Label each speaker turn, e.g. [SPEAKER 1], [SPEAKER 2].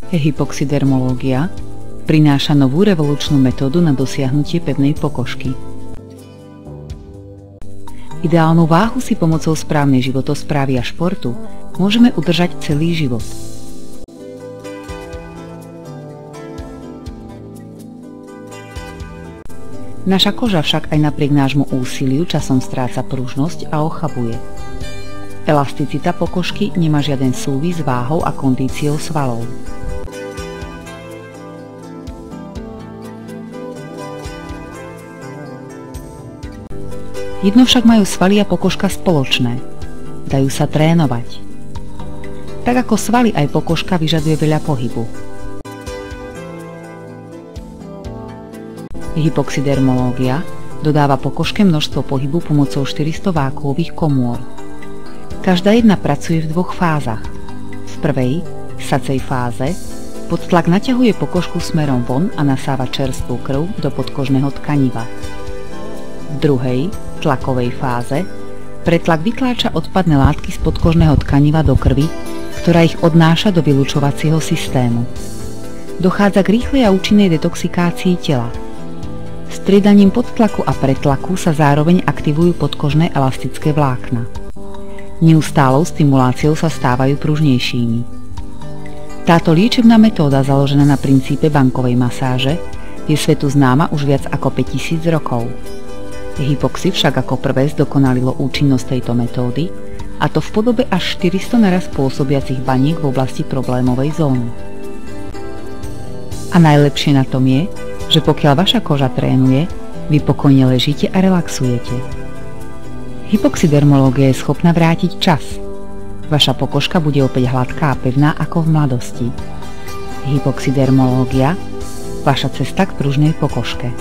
[SPEAKER 1] Hypoxydermológia prináša novú revolučnú metódu na dosiahnutie pevnej pokožky. Ideálnu váhu si pomocou správnej životosprávy a športu môžeme udržať celý život. Naša koža však aj napriek nášmu úsiliu časom stráca pružnosť a ochabuje. Elasticita pokožky nemá žiaden súvis s váhou a kondíciou svalov. Jedno však majú svaly a pokožka spoločné. Dajú sa trénovať. Tak ako svaly, aj pokožka vyžaduje veľa pohybu. Hypoxydermológia dodáva pokožke množstvo pohybu pomocou 400 vákuových komôr. Každá jedna pracuje v dvoch fázach. V prvej, sacej fáze, podtlak naťahuje pokožku smerom von a nasáva čerstvú krv do podkožného tkaniva. V druhej, tlakovej fáze, pretlak vytláča odpadné látky z podkožného tkaniva do krvi, ktorá ich odnáša do vylučovacieho systému. Dochádza k rýchlej a účinnej detoxikácii tela. Striedaním podtlaku a pretlaku sa zároveň aktivujú podkožné elastické vlákna. Neustálou stimuláciou sa stávajú pružnejšími. Táto liečebná metóda, založená na princípe bankovej masáže, je svetu známa už viac ako 5000 rokov. Hypoxy však ako prvé zdokonalilo účinnosť tejto metódy, a to v podobe až 400 naraz pôsobiacich baniek v oblasti problémovej zóny. A najlepšie na tom je, že pokiaľ vaša koža trénuje, vy pokojne ležíte a relaxujete. Hypoxydermológia je schopná vrátiť čas. Vaša pokožka bude opäť hladká a pevná ako v mladosti. Hypoxydermológia, vaša cesta k pružnej pokožke.